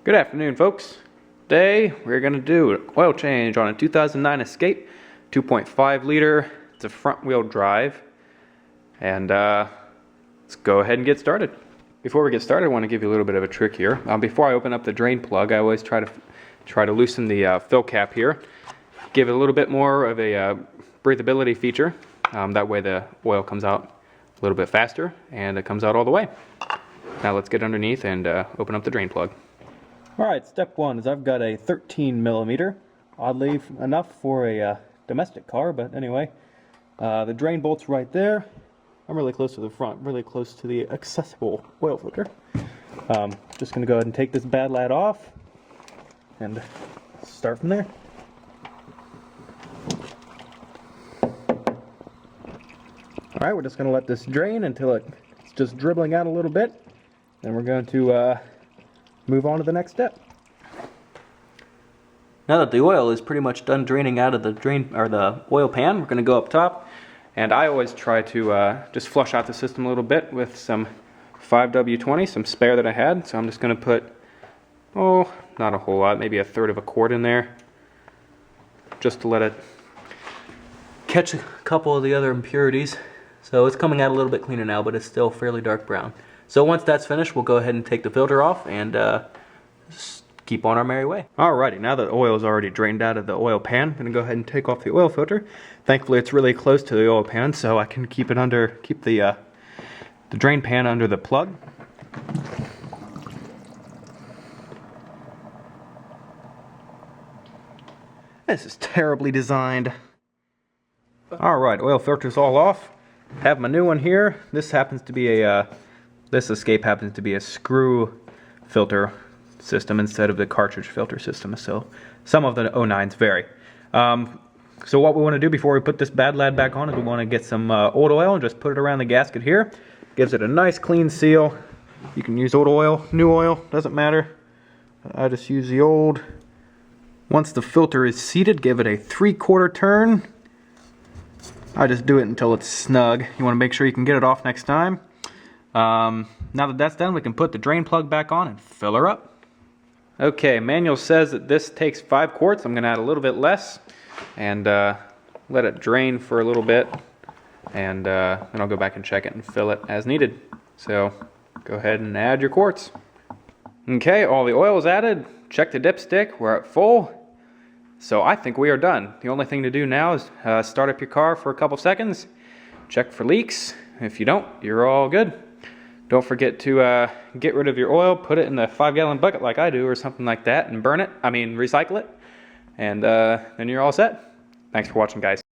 Good afternoon, folks. Today we're going to do an oil change on a 2009 Escape 2.5 liter. It's a front wheel drive, and let's go ahead and get started. Before we get started, I want to give you a little bit of a trick here. Before I open up the drain plug, I always try to loosen the fill cap here, give it a little bit more of a breathability feature. That way the oil comes out a little bit faster and it comes out all the way. Now let's get underneath and open up the drain plug. Alright, step one is I've got a 13 millimeter, oddly enough for a domestic car, but anyway. The drain bolt's right there. I'm really close to the front, really close to the accessible oil filter. Just going to go ahead and take this bad lad off and start from there. Alright, we're just going to let this drain until it's just dribbling out a little bit. Then we're going to move on to the next step. Now that the oil is pretty much done draining out of the drain or the oil pan, we're going to go up top, and I always try to just flush out the system a little bit with some 5W20, some spare that I had. So I'm just going to put, not a whole lot, maybe a third of a quart in there, just to let it catch a couple of the other impurities. So it's coming out a little bit cleaner now, but it's still fairly dark brown. So once that's finished, we'll go ahead and take the filter off and just keep on our merry way. Alrighty, now that the oil is already drained out of the oil pan, I'm going to go ahead and take off the oil filter. Thankfully, it's really close to the oil pan, so I can keep the drain pan under the plug. This is terribly designed. Alright, oil filter's all off. Have my new one here. This happens to be this Escape happens to be a screw filter system instead of the cartridge filter system, so some of the 09s vary. So what we want to do before we put this bad lad back on is we want to get some old oil and just put it around the gasket here. Gives it a nice clean seal. You can use old oil, new oil, doesn't matter. I just use the old. Once the filter is seated, give it a 3/4 turn. I just do it until it's snug. You want to make sure you can get it off next time. Now that that's done, we can put the drain plug back on and fill her up. Okay, manual says that this takes 5 quarts. I'm going to add a little bit less and let it drain for a little bit, and then I'll go back and check it and fill it as needed. So go ahead and add your quarts. Okay, all the oil is added. Check the dipstick. We're at full. So I think we are done. The only thing to do now is start up your car for a couple seconds, check for leaks. If you don't, you're all good. Don't forget to get rid of your oil, put it in the 5-gallon bucket like I do or something like that and recycle it. And then you're all set. Thanks for watching, guys.